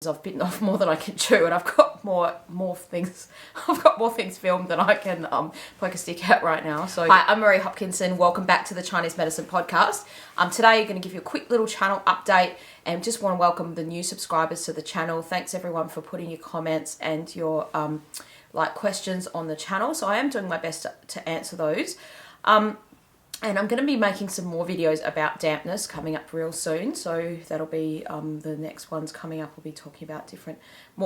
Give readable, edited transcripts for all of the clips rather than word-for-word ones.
I've bitten off more than I can chew, and I've got more things. I've got more things filmed than I can poke a stick at right now. So, hi, I'm Marie Hopkinson. Welcome back to the Chinese Medicine Podcast. Today, I'm going to give you a quick little channel update, and just want to welcome the new subscribers to the channel. Thanks everyone for putting your comments and your questions on the channel. So I am doing my best to answer those. And I'm going to be making some more videos about dampness coming up real soon. So that'll be the next ones coming up. We'll be talking about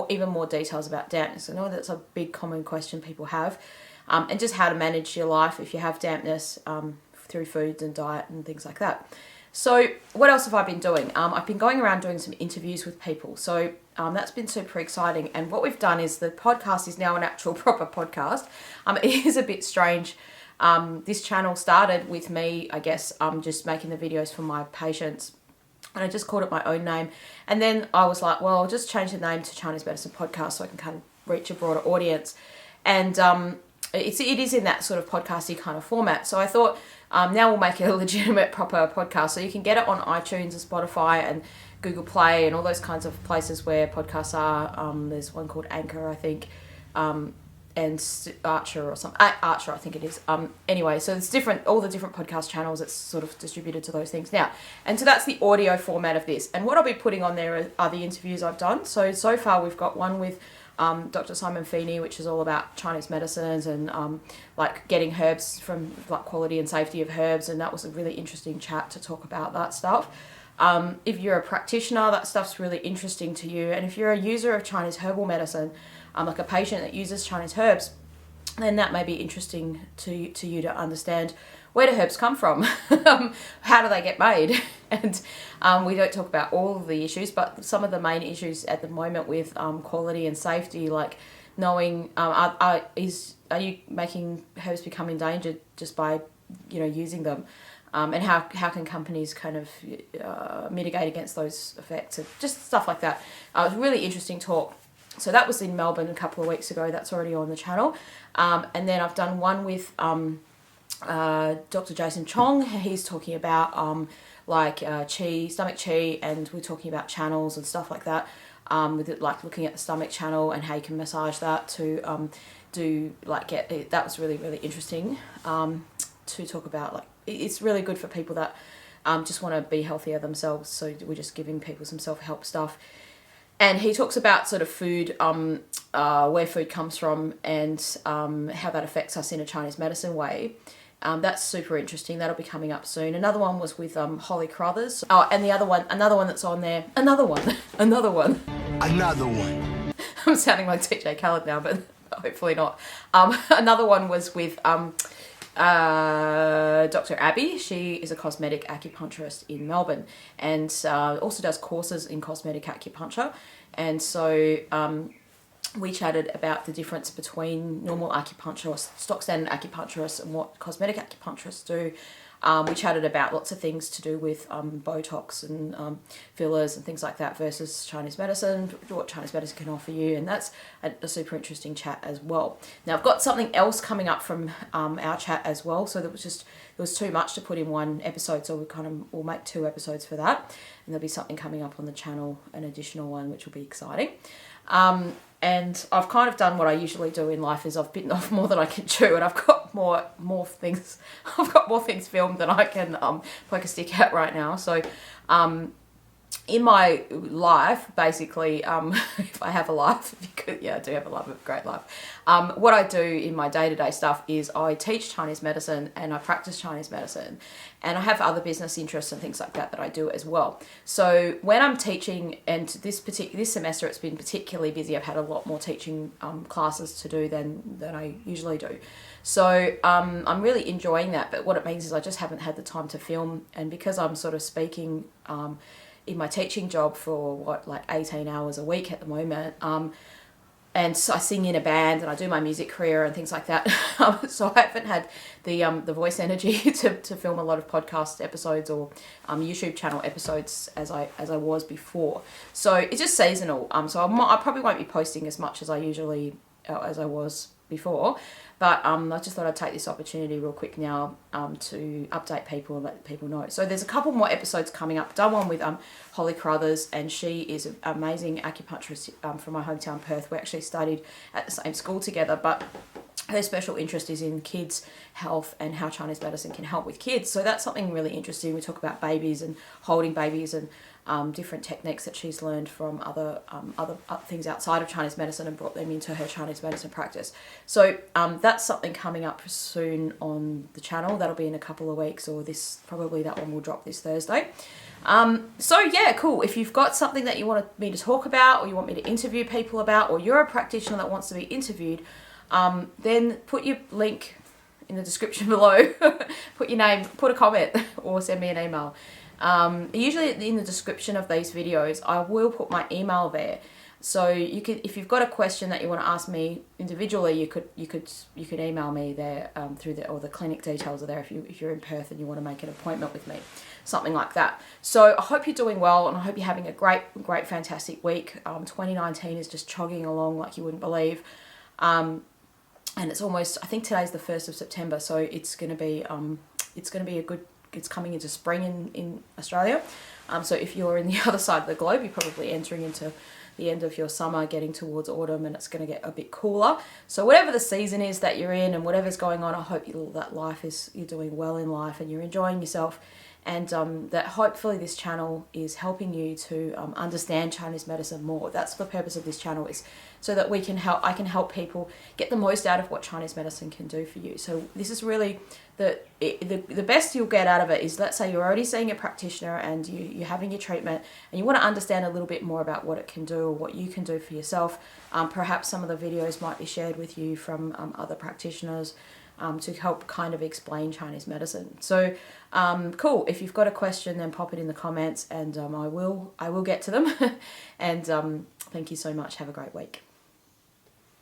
even more details about dampness. I know that's a big common question people have. And just how to manage your life if you have dampness through foods and diet and things like that. So what else have I been doing? I've been going around doing some interviews with people. So that's been super exciting. And what we've done is the podcast is now an actual proper podcast. It is a bit strange. This channel started with me, I guess, just making the videos for my patients, and I just called it my own name. And then I was like, well, I'll just change the name to Chinese Medicine Podcast so I can kind of reach a broader audience. And it is in that sort of podcasty kind of format. So I thought now we'll make it a legitimate, proper podcast. So you can get it on iTunes and Spotify and Google Play and all those kinds of places where podcasts are. There's one called Anchor, I think. And Archer or something. Archer, I think it is. Anyway, so it's different, all the different podcast channels, it's sort of distributed to those things now. And so that's the audio format of this. And what I'll be putting on there are the interviews I've done. So far we've got one with Dr. Simon Feeny, which is all about Chinese medicines and getting herbs from quality and safety of herbs. And that was a really interesting chat to talk about that stuff. If you're a practitioner, that stuff's really interesting to you. And if you're a user of Chinese herbal medicine, like a patient that uses Chinese herbs, then that may be interesting to you to understand where do herbs come from, how do they get made, and we don't talk about all of the issues, but some of the main issues at the moment with quality and safety, like knowing are you making herbs become endangered just by using them, and how can companies kind of mitigate against those effects, and just stuff like that. It was a really interesting talk. So that was in Melbourne a couple of weeks ago. That's already on the channel. And then I've done one with Dr. Jason Chong. He's talking about qi, stomach qi, and we're talking about channels and stuff like that. With it, looking at the stomach channel and how you can massage that to that was really, really interesting to talk about. It's really good for people that just want to be healthier themselves. So we're just giving people some self-help stuff. And he talks about sort of food, where food comes from, and how that affects us in a Chinese medicine way. That's super interesting. That'll be coming up soon. Another one was with Holly Crothers. Oh, and another one that's on there. Another one. I'm sounding like TJ Khaled now, but hopefully not. Another one was with Dr. Abby. She is a cosmetic acupuncturist in Melbourne, and also does courses in cosmetic acupuncture. And so we chatted about the difference between normal acupuncturists, stock standard acupuncturists, and what cosmetic acupuncturists do. We chatted about lots of things to do with Botox and fillers and things like that versus Chinese medicine, what Chinese medicine can offer you, and that's a super interesting chat as well. Now I've got something else coming up from our chat as well, so there was too much to put in one episode, so we'll make 2 episodes for that, and there'll be something coming up on the channel, an additional one, which will be exciting. And I've kind of done what I usually do in life, is I've bitten off more than I can chew, and I've got more things. I've got more things filmed than I can poke a stick at right now. So, in my life, basically, if I have a life, I do have a life, a great life. What I do in my day-to-day stuff is I teach Chinese medicine and I practice Chinese medicine, and I have other business interests and things like that I do as well. So when I'm teaching, and this semester it's been particularly busy, I've had a lot more teaching classes to do than I usually do. So I'm really enjoying that, but what it means is I just haven't had the time to film, and because I'm sort of speaking in my teaching job for 18 hours a week at the moment, and so I sing in a band and I do my music career and things like that. So I haven't had the voice energy to film a lot of podcast episodes or YouTube channel episodes as I was before. So it's just seasonal. So I probably won't be posting as much as I was before. But I just thought I'd take this opportunity real quick now to update people and let people know. So there's a couple more episodes coming up. Done one with Holly Carruthers, and she is an amazing acupuncturist from my hometown Perth. We actually studied at the same school together, but her special interest is in kids' health and how Chinese medicine can help with kids. So that's something really interesting. We talk about babies and holding babies and different techniques that she's learned from other things outside of Chinese medicine and brought them into her Chinese medicine practice. So that's something coming up soon on the channel. That'll be in a couple of weeks, or probably that one will drop this Thursday. So yeah, cool. If you've got something that you want me to talk about, or you want me to interview people about, or you're a practitioner that wants to be interviewed, then put your link in the description below. Put your name, put a comment, or send me an email. Usually in the description of these videos, I will put my email there. So you could, if you've got a question that you want to ask me individually, you could email me there or the clinic details are there if you're in Perth and you want to make an appointment with me, something like that. So I hope you're doing well, and I hope you're having a great, fantastic week. 2019 is just chugging along like you wouldn't believe. And it's almost, I think today's the 1st of September, so it's going to be it's coming into spring in Australia. So if you're in the other side of the globe, you're probably entering into the end of your summer, getting towards autumn, and it's going to get a bit cooler. So whatever the season is that you're in and whatever's going on, I hope you're doing well in life and you're enjoying yourself, and that hopefully this channel is helping you to understand Chinese medicine more. That's the purpose of this channel, is so that I can help people get the most out of what Chinese medicine can do for you. So this is really the best you'll get out of it is, let's say you're already seeing a practitioner and you're having your treatment and you want to understand a little bit more about what it can do or what you can do for yourself. Perhaps some of the videos might be shared with you from other practitioners to help kind of explain Chinese medicine. So cool. If you've got a question, then pop it in the comments, and I will get to them. And thank you so much. Have a great week.